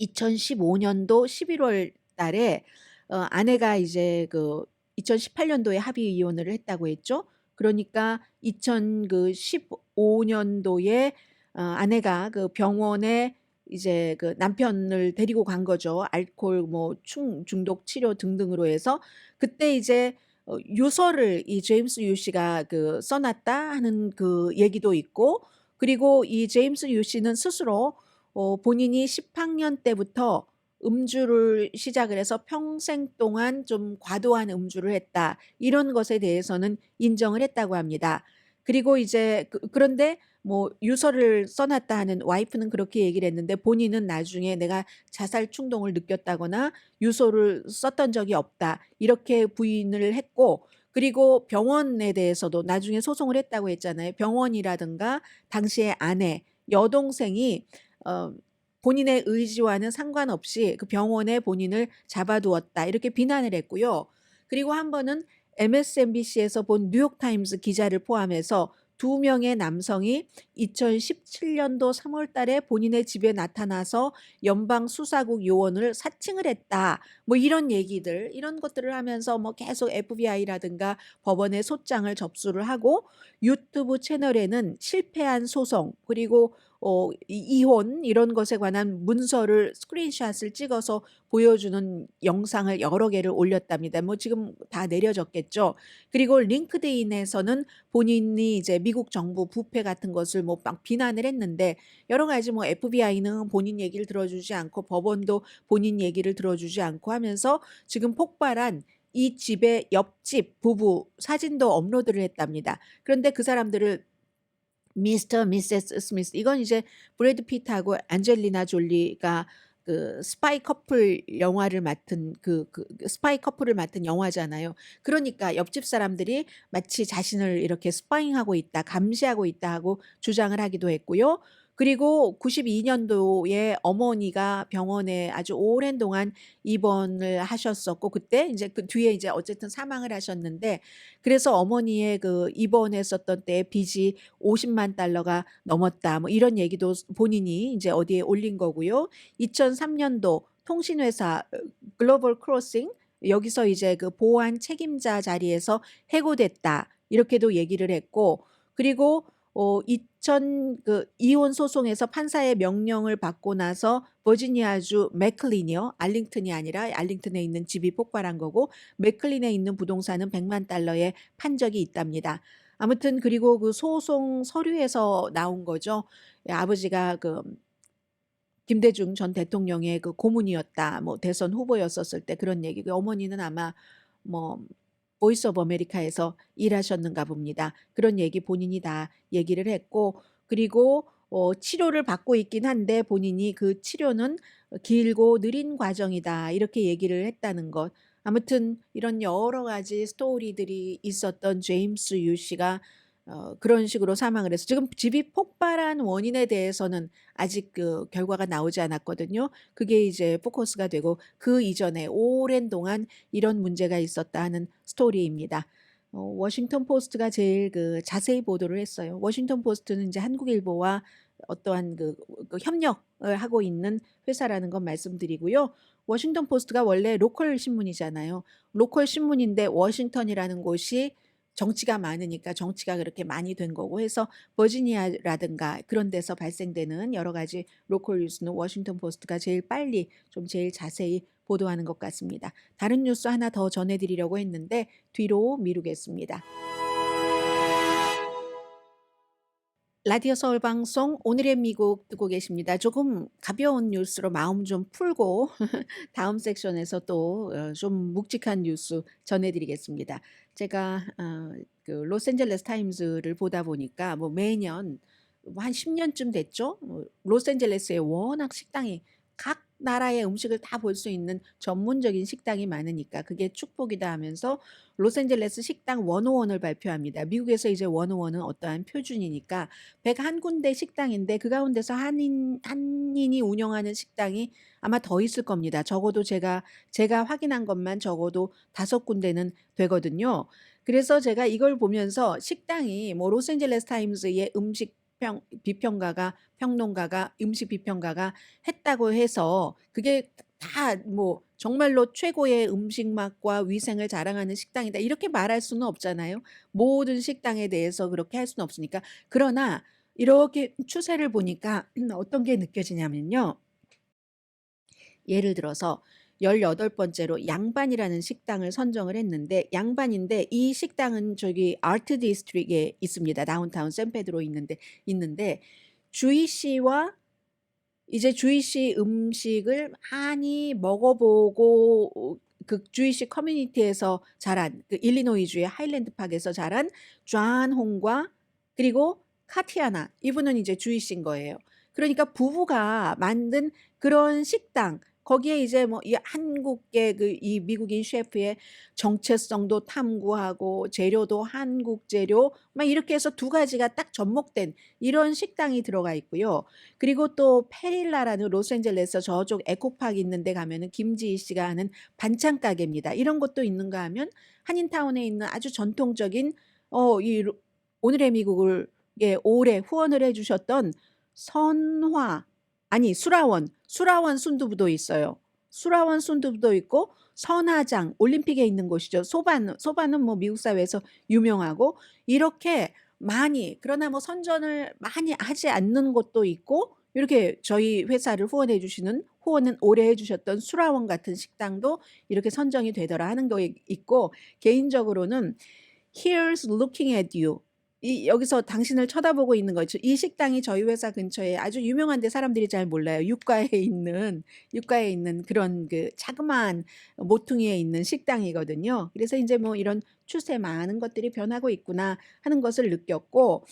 2015년도 11월 달에 아내가 이제 그 2018년도에 합의 이혼을 했다고 했죠. 그러니까 2015년도에 아내가 그 병원에 이제 그 남편을 데리고 간 거죠. 알코올 뭐 중독 치료 등등으로 해서 그때 이제 유서를 이 제임스 유 씨가 그 써놨다 하는 그 얘기도 있고 그리고 이 제임스 유 씨는 스스로 본인이 10학년 때부터 음주를 시작을 해서 평생 동안 좀 과도한 음주를 했다. 이런 것에 대해서는 인정을 했다고 합니다. 그리고 이제 그런데 뭐 유서를 써놨다 하는 와이프는 그렇게 얘기를 했는데 본인은 나중에 내가 자살 충동을 느꼈다거나 유서를 썼던 적이 없다. 이렇게 부인을 했고 그리고 병원에 대해서도 나중에 소송을 했다고 했잖아요. 병원이라든가 당시의 아내, 여동생이 본인의 의지와는 상관없이 그 병원에 본인을 잡아두었다. 이렇게 비난을 했고요. 그리고 한 번은 MSNBC에서 본 뉴욕타임스 기자를 포함해서 두 명의 남성이 2017년도 3월 달에 본인의 집에 나타나서 연방 수사국 요원을 사칭을 했다. 뭐 이런 얘기들, 이런 것들을 하면서 뭐 계속 FBI라든가 법원에 소장을 접수를 하고 유튜브 채널에는 실패한 소송 그리고 이혼 이런 것에 관한 문서를 스크린샷을 찍어서 보여주는 영상을 여러 개를 올렸답니다. 뭐 지금 다 내려졌겠죠. 그리고 링크드인에서는 본인이 이제 미국 정부 부패 같은 것을 뭐 막 비난을 했는데 여러 가지 뭐 FBI는 본인 얘기를 들어주지 않고 법원도 본인 얘기를 들어주지 않고 하면서 지금 폭발한 이 집의 옆집 부부 사진도 업로드를 했답니다. 그런데 그 사람들을 미스터 미세스 스미스 이건 이제 브래드 피트하고 안젤리나 졸리가 그 스파이 커플 영화를 맡은 스파이 커플을 맡은 영화잖아요. 그러니까 옆집 사람들이 마치 자신을 이렇게 스파잉하고 있다, 감시하고 있다 하고 주장을 하기도 했고요. 그리고 92년도에 어머니가 병원에 아주 오랜 동안 입원을 하셨었고 그때 이제 그 뒤에 이제 어쨌든 사망을 하셨는데 그래서 어머니의 그 입원했었던 때 빚이 50만 달러가 넘었다. 뭐 이런 얘기도 본인이 이제 어디에 올린 거고요. 2003년도 통신회사 글로벌 크로싱 여기서 이제 그 보안 책임자 자리에서 해고됐다. 이렇게도 얘기를 했고 그리고 2000 이혼 소송에서 판사의 명령을 받고 나서 버지니아주 맥클린이요. 알링턴이 아니라 알링턴에 있는 집이 폭발한 거고 맥클린에 있는 부동산은 100만 달러에 판 적이 있답니다. 아무튼 그리고 그 소송 서류에서 나온 거죠. 아버지가 그 김대중 전 대통령의 그 고문이었다. 뭐 대선 후보였었을 때 그런 얘기고 어머니는 아마 뭐 보이스 오브 아메리카에서 일하셨는가 봅니다. 그런 얘기 본인이 다 얘기를 했고 그리고 치료를 받고 있긴 한데 본인이 그 치료는 길고 느린 과정이다. 이렇게 얘기를 했다는 것. 아무튼 이런 여러 가지 스토리들이 있었던 제임스 유 씨가 그런 식으로 사망을 해서 지금 집이 폭발한 원인에 대해서는 아직 그 결과가 나오지 않았거든요. 그게 이제 포커스가 되고 그 이전에 오랜 동안 이런 문제가 있었다 하는 스토리입니다. 워싱턴 포스트가 제일 그 자세히 보도를 했어요. 워싱턴 포스트는 이제 한국일보와 어떠한 그 협력을 하고 있는 회사라는 건 말씀드리고요. 워싱턴 포스트가 원래 로컬 신문이잖아요. 로컬 신문인데 워싱턴이라는 곳이 정치가 많으니까 정치가 그렇게 많이 된 거고 해서 버지니아라든가 그런 데서 발생되는 여러 가지 로컬 뉴스는 워싱턴 포스트가 제일 빨리 좀 제일 자세히 보도하는 것 같습니다. 다른 뉴스 하나 더 전해드리려고 했는데 뒤로 미루겠습니다. 라디오 서울 방송 오늘의 미국 듣고 계십니다. 조금 가벼운 뉴스로 마음 좀 풀고 다음 섹션에서 또 좀 묵직한 뉴스 전해드리겠습니다. 제가 그 로스앤젤레스 타임즈를 보다 보니까 뭐 매년 한 10년쯤 됐죠. 로스앤젤레스에 워낙 식당이 각 나라의 음식을 다 볼 수 있는 전문적인 식당이 많으니까 그게 축복이다 하면서 로스앤젤레스 식당 101을 발표합니다. 미국에서 이제 101은 어떠한 표준이니까 101군데 식당인데 그 가운데서 한인이 운영하는 식당이 아마 더 있을 겁니다. 적어도 제가 확인한 것만 적어도 5군데는 되거든요. 그래서 제가 이걸 보면서 식당이 뭐 로스앤젤레스 타임즈의 비평가가 평론가가 음식 비평가가 했다고 해서 그게 다 뭐 정말로 최고의 음식 맛과 위생을 자랑하는 식당이다 이렇게 말할 수는 없잖아요. 모든 식당에 대해서 그렇게 할 수는 없으니까. 그러나 이렇게 추세를 보니까 어떤 게 느껴지냐면요. 예를 들어서 18번째로 양반이라는 식당을 선정을 했는데 양반인데 이 식당은 저기 아트 디스트릭에 있습니다. 다운타운 샌페드로 있는데 주이시와 이제 주이시 음식을 많이 먹어보고 그 주이시 커뮤니티에서 자란 그 일리노이주의 하일랜드 파크에서 자란 존 홍과 그리고 카티아나 이분은 이제 주이시인 거예요. 그러니까 부부가 만든 그런 식당 거기에 이제 뭐 이 한국계 이 미국인 셰프의 정체성도 탐구하고 재료도 한국 재료 막 이렇게 해서 두 가지가 딱 접목된 이런 식당이 들어가 있고요. 그리고 또 페릴라라는 로스앤젤레스 저쪽 에코파크 있는 데 가면은 김지희 씨가 하는 반찬 가게입니다. 이런 것도 있는가 하면 한인타운에 있는 아주 전통적인 이 오늘의 미국을 오래 후원을 해주셨던 수라원 순두부도 있어요. 수라원 순두부도 있고 선화장 올림픽에 있는 곳이죠. 소바는 뭐 미국 사회에서 유명하고 이렇게 많이 그러나 뭐 선전을 많이 하지 않는 곳도 있고 이렇게 저희 회사를 후원은 오래 해주셨던 수라원 같은 식당도 이렇게 선정이 되더라 하는 거 있고 개인적으로는 Here's looking at you. 여기서 당신을 쳐다보고 있는 거죠. 이 식당이 저희 회사 근처에 아주 유명한데 사람들이 잘 몰라요. 육가에 있는 그런 그 자그마한 모퉁이에 있는 식당이거든요. 그래서 이제 뭐 이런 추세 많은 것들이 변하고 있구나 하는 것을 느꼈고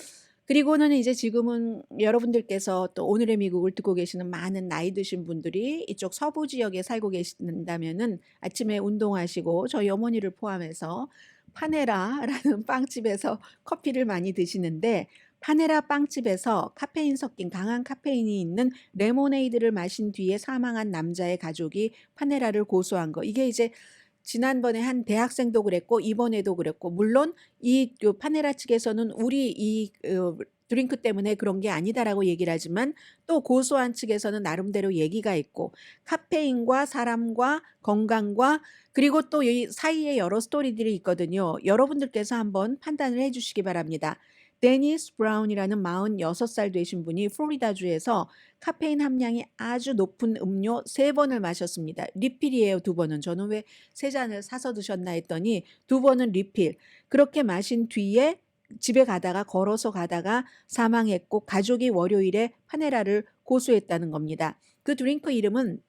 그리고는 이제 지금은 여러분들께서 또 오늘의 미국을 듣고 계시는 많은 나이 드신 분들이 이쪽 서부 지역에 살고 계신다면은 아침에 운동하시고 저희 어머니를 포함해서 파네라라는 빵집에서 커피를 많이 드시는데 파네라 빵집에서 카페인 섞인 강한 카페인이 있는 레모네이드를 마신 뒤에 사망한 남자의 가족이 파네라를 고소한 거. 이게 이제 지난번에 한 대학생도 그랬고 이번에도 그랬고 물론 이 파네라 측에서는 우리 이 드링크 때문에 그런 게 아니다라고 얘기를 하지만 또 고소한 측에서는 나름대로 얘기가 있고 카페인과 사람과 건강과 그리고 또 이 사이에 여러 스토리들이 있거든요. 여러분들께서 한번 판단을 해주시기 바랍니다. 데니스 브라운이라는 46살 되신 분이 플로리다주에서 카페인 함량이 아주 높은 음료 3번을 마셨습니다. 리필이에요. 2번은. 저는 왜 3잔을 사서 드셨나 했더니 2번은 리필. 그렇게 마신 뒤에 집에 걸어서 가다가 사망했고 가족이 월요일에 파네라를 고소했다는 겁니다. 그 드링크 이름은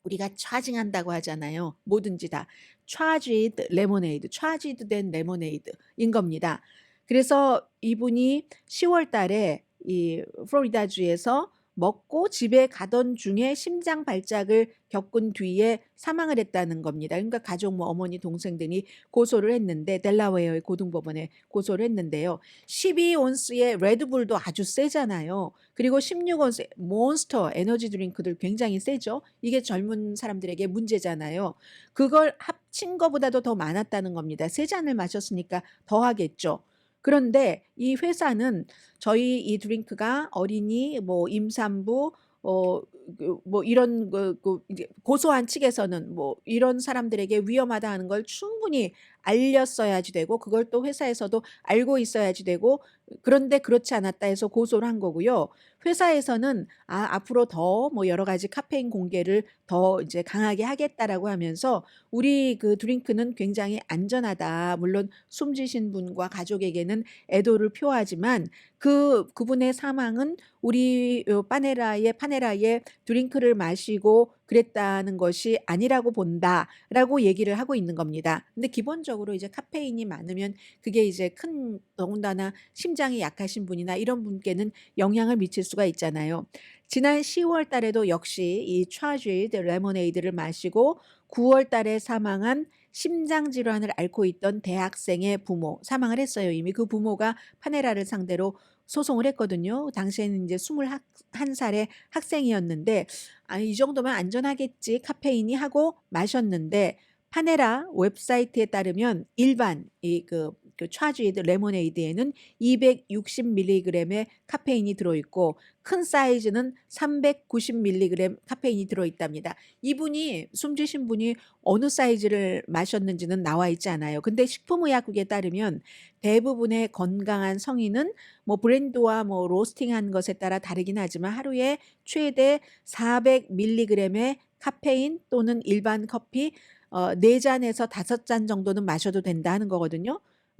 우리가 차징한다고 하잖아요. 뭐든지 다 charged lemonade, charged 된 레모네이드인 겁니다. 그래서 이분이 10월 달에 이 플로리다주에서 먹고 집에 가던 중에 심장 발작을 겪은 뒤에 사망을 했다는 겁니다. 그러니까 가족 뭐 어머니 동생들이 고소를 했는데 델라웨어의 고등법원에 고소를 했는데요. 12온스의 레드불도 아주 세잖아요. 그리고 16온스 몬스터 에너지 드링크들 굉장히 세죠. 이게 젊은 사람들에게 문제잖아요. 그걸 합친 것보다도 더 많았다는 겁니다. 3잔을 마셨으니까 더 하겠죠. 그런데 이 회사는 저희 이 드링크가 어린이 뭐 임산부 뭐 이런 이제 고소한 측에서는 뭐 이런 사람들에게 위험하다 하는 걸 충분히 알렸어야지 되고 그걸 또 회사에서도 알고 있어야지 되고 그런데 그렇지 않았다 해서 고소를 한 거고요. 회사에서는 앞으로 더 뭐 여러 가지 카페인 공개를 더 이제 강하게 하겠다라고 하면서 우리 그 드링크는 굉장히 안전하다. 물론 숨지신 분과 가족에게는 애도를 표하지만 그분의 사망은 우리 파네라의 드링크를 마시고 그랬다는 것이 아니라고 본다라고 얘기를 하고 있는 겁니다. 근데 기본적으로 이제 카페인이 많으면 그게 이제 더군다나 심장이 약하신 분이나 이런 분께는 영향을 미칠 수가 있잖아요. 지난 10월 달에도 역시 이 charged 레모네이드를 마시고 9월 달에 사망한 심장 질환을 앓고 있던 대학생의 부모 사망을 했어요. 이미 그 부모가 파네라를 상대로 소송을 했거든요. 당시에는 이제 21살의 학생이었는데 이 정도면 안전하겠지 카페인이 하고 마셨는데 파네라 웹사이트에 따르면 일반 그 차지드 레모네이드에는 260mg의 카페인이 들어있고 큰 사이즈는 390mg 카페인이 들어있답니다. 이분이 숨지신 분이 어느 사이즈를 마셨는지는 나와 있지 않아요. 근데 식품의약국에 따르면 대부분의 건강한 성인은 뭐 브랜드와 뭐 로스팅한 것에 따라 다르긴 하지만 하루에 최대 400mg의 카페인 또는 일반 커피 4잔에서 5잔 정도는 마셔도 된다는 거거든요.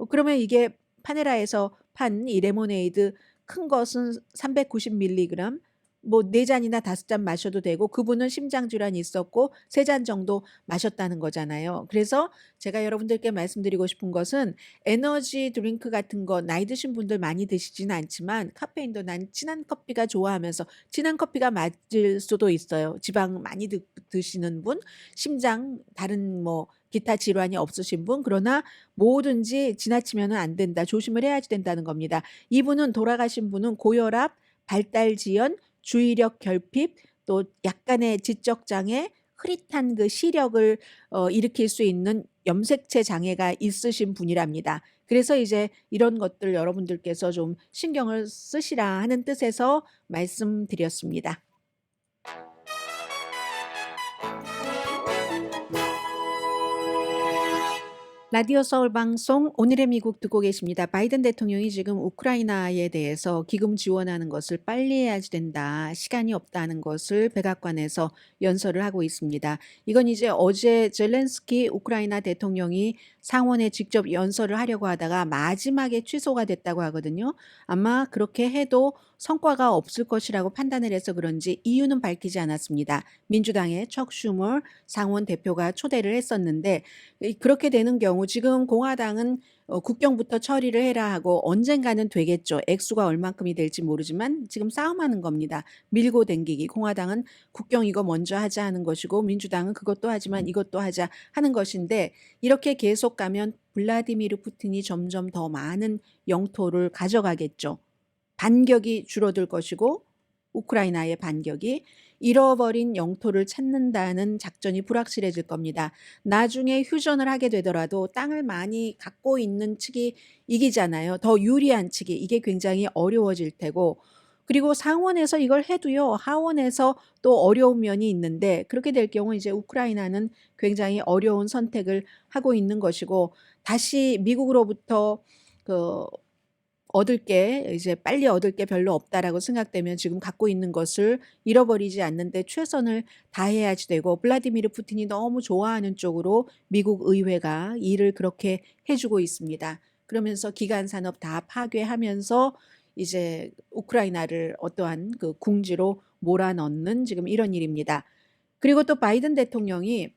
그러면 이게 파네라에서 판 이 레모네이드 큰 것은 390mg 뭐 4잔이나 5잔 마셔도 되고 그분은 심장 질환이 있었고 3잔 정도 마셨다는 거잖아요. 그래서 제가 여러분들께 말씀드리고 싶은 것은 에너지 드링크 같은 거 나이 드신 분들 많이 드시지는 않지만 카페인도 난 진한 커피가 좋아하면서 진한 커피가 맞을 수도 있어요. 지방 많이 드시는 분, 심장 다른 뭐 기타 질환이 없으신 분 그러나 뭐든지 지나치면 안 된다. 조심을 해야지 된다는 겁니다. 이분은 돌아가신 분은 고혈압, 발달지연, 주의력 결핍, 또 약간의 지적 장애, 흐릿한 그 시력을 일으킬 수 있는 염색체 장애가 있으신 분이랍니다. 그래서 이제 이런 것들 여러분들께서 좀 신경을 쓰시라 하는 뜻에서 말씀드렸습니다. 라디오 서울 방송 오늘의 미국 듣고 계십니다. 바이든 대통령이 지금 우크라이나에 대해서 기금 지원하는 것을 빨리 해야 된다. 시간이 없다는 것을 백악관에서 연설을 하고 있습니다. 이건 이제 어제 젤렌스키 우크라이나 대통령이 상원에 직접 연설을 하려고 하다가 마지막에 취소가 됐다고 하거든요. 아마 그렇게 해도 성과가 없을 것이라고 판단을 해서 그런지 이유는 밝히지 않았습니다. 민주당의 척 슈머 상원 대표가 초대를 했었는데 그렇게 되는 경우 지금 공화당은 국경부터 처리를 해라 하고 언젠가는 되겠죠. 액수가 얼만큼이 될지 모르지만 지금 싸움하는 겁니다. 밀고 댕기기. 공화당은 국경 이거 먼저 하자 하는 것이고 민주당은 그것도 하지만 이것도 하자 하는 것인데 이렇게 계속 가면 블라디미르 푸틴이 점점 더 많은 영토를 가져가겠죠. 반격이 줄어들 것이고 우크라이나의 반격이 잃어버린 영토를 찾는다는 작전이 불확실해질 겁니다. 나중에 휴전을 하게 되더라도 땅을 많이 갖고 있는 측이 이기잖아요. 더 유리한 측이 이게 굉장히 어려워질 테고 그리고 상원에서 이걸 해도요. 하원에서 또 어려운 면이 있는데 그렇게 될 경우 이제 우크라이나는 굉장히 어려운 선택을 하고 있는 것이고 다시 미국으로부터 얻을 게 이제 빨리 얻을 게 별로 없다라고 생각되면 지금 갖고 있는 것을 잃어버리지 않는데 최선을 다해야지 되고 블라디미르 푸틴이 너무 좋아하는 쪽으로 미국 의회가 일을 그렇게 해주고 있습니다. 그러면서 기간 산업 다 파괴하면서 이제 우크라이나를 어떠한 그 궁지로 몰아넣는 지금 이런 일입니다. 그리고 또 바이든 대통령이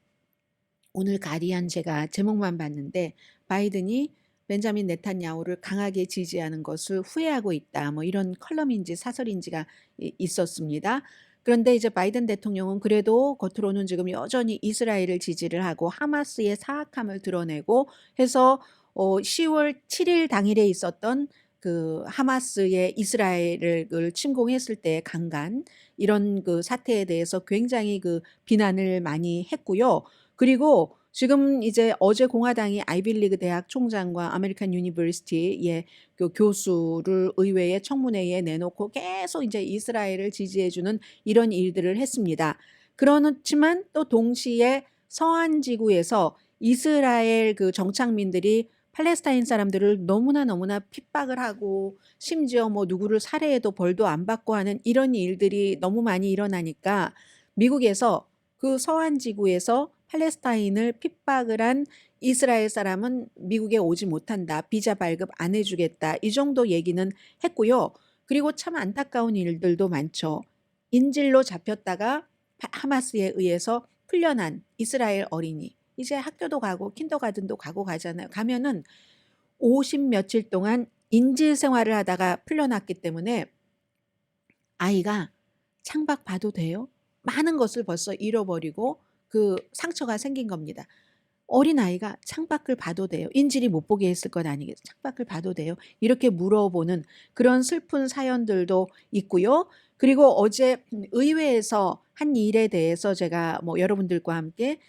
오늘 가디언 제가 제목만 봤는데 바이든이 벤자민 네탄야후를 강하게 지지하는 것을 후회하고 있다. 뭐 이런 컬럼인지 사설인지가 있었습니다. 그런데 이제 바이든 대통령은 그래도 겉으로는 지금 여전히 이스라엘을 지지를 하고 하마스의 사악함을 드러내고 해서 10월 7일 당일에 있었던 그 하마스의 이스라엘을 침공했을 때의 강간 이런 그 사태에 대해서 굉장히 그 비난을 많이 했고요. 그리고 지금 이제 어제 공화당이 아이비리그 대학 총장과 아메리칸 유니버시티의 그 교수를 의회의 청문회에 내놓고 계속 이제 이스라엘을 지지해주는 이런 일들을 했습니다. 그렇지만 또 동시에 서한 지구에서 이스라엘 그 정착민들이 팔레스타인 사람들을 너무나 핍박을 하고 심지어 뭐 누구를 살해해도 벌도 안 받고 하는 이런 일들이 너무 많이 일어나니까 미국에서 그 서한 지구에서 팔레스타인을 핍박을 한 이스라엘 사람은 미국에 오지 못한다. 비자 발급 안 해주겠다. 이 정도 얘기는 했고요. 그리고 참 안타까운 일들도 많죠. 인질로 잡혔다가 하마스에 의해서 풀려난 이스라엘 어린이. 이제 학교도 가고 킨더가든도 가고 가잖아요. 가면은 50 며칠 동안 인질 생활을 하다가 풀려났기 때문에 아이가 창밖 봐도 돼요? 많은 것을 벌써 잃어버리고 그 상처가 생긴 겁니다. 어린아이가 창밖을 봐도 돼요. 인질이 못 보게 했을 건 아니겠어요. 창밖을 봐도 돼요. 이렇게 물어보는 그런 슬픈 사연들도 있고요. 그리고 어제 의회에서 한 일에 대해서 제가 뭐 여러분들과 함께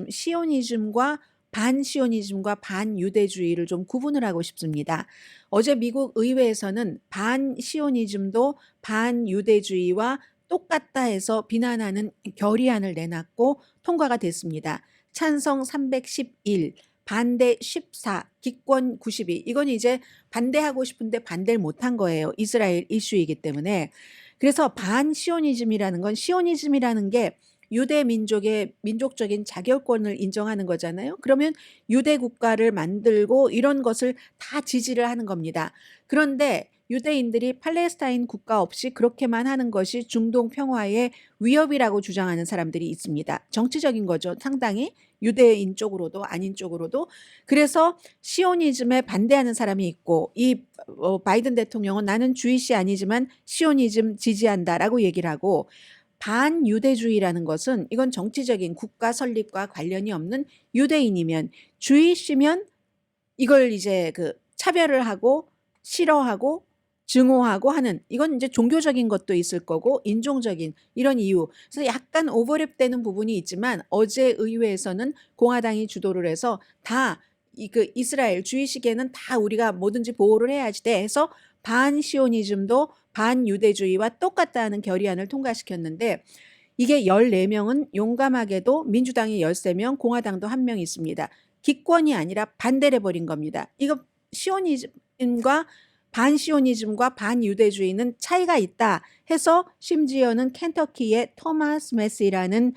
시오니즘과 반시오니즘과 반유대주의를 좀 구분을 하고 싶습니다. 어제 미국 의회에서는 반시오니즘도 반유대주의와 똑같다 해서 비난하는 결의안을 내놨고 통과가 됐습니다. 찬성 311, 반대 14, 기권 92. 이건 이제 반대하고 싶은데 반대를 못한 거예요. 이스라엘 이슈이기 때문에. 그래서 반시오니즘이라는 건 시오니즘이라는 게 유대 민족의 민족적인 자결권을 인정하는 거잖아요. 그러면 유대 국가를 만들고 이런 것을 다 지지를 하는 겁니다. 그런데 유대인들이 팔레스타인 국가 없이 그렇게만 하는 것이 중동 평화의 위협이라고 주장하는 사람들이 있습니다. 정치적인 거죠. 상당히 유대인 쪽으로도 아닌 쪽으로도. 그래서 시오니즘에 반대하는 사람이 있고 이 바이든 대통령은 나는 주이시 아니지만 시오니즘 지지한다라고 얘기를 하고 반유대주의라는 것은 이건 정치적인 국가 설립과 관련이 없는 유대인이면 주이시면 이걸 이제 그 차별을 하고 싫어하고 증오하고 하는 이건 이제 종교적인 것도 있을 거고 인종적인 이런 이유. 그래서 약간 오버랩되는 부분이 있지만 어제 의회에서는 공화당이 주도를 해서 다 그 이스라엘 주의식에는 다 우리가 뭐든지 보호를 해야지 돼 해서 반시오니즘도 반유대주의와 똑같다는 결의안을 통과시켰는데 이게 14명은 용감하게도 민주당이 13명, 공화당도 1명 있습니다. 기권이 아니라 반대를 해버린 겁니다. 이거 시오니즘과 반시오니즘과 반유대주의는 차이가 있다 해서 심지어는 켄터키의 토마스 메시라는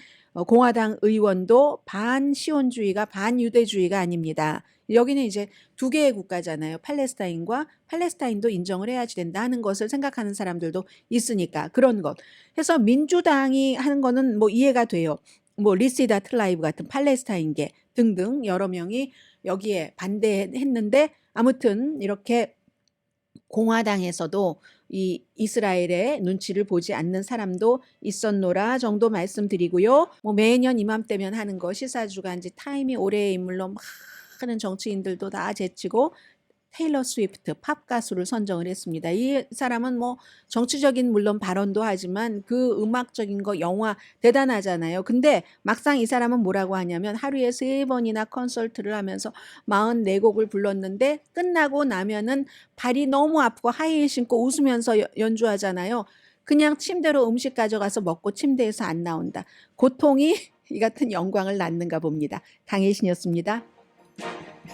공화당 의원도 반시온주의가 반유대주의가 아닙니다. 여기는 이제 두 개의 국가잖아요. 팔레스타인과 팔레스타인도 인정을 해야지 된다 하는 것을 생각하는 사람들도 있으니까 그런 것. 해서 민주당이 하는 거는 뭐 이해가 돼요. 뭐 리시다 트라이브 같은 팔레스타인계 등등 여러 명이 여기에 반대했는데 아무튼 이렇게 공화당에서도 이 이스라엘의 눈치를 보지 않는 사람도 있었노라 정도 말씀드리고요. 뭐 매년 이맘때면 하는 거 시사주간지 타임이 올해의 인물로 많은 정치인들도 다 제치고 테일러 스위프트 팝 가수를 선정을 했습니다. 이 사람은 뭐 정치적인 물론 발언도 하지만 그 음악적인 거 영화 대단하잖아요. 근데 막상 이 사람은 뭐라고 하냐면 하루에 3번이나 콘서트를 하면서 44곡을 불렀는데 끝나고 나면은 발이 너무 아프고 하이힐 신고 웃으면서 연주하잖아요. 그냥 침대로 음식 가져가서 먹고 침대에서 안 나온다. 고통이 이 같은 영광을 낳는가 봅니다. 강혜신이었습니다.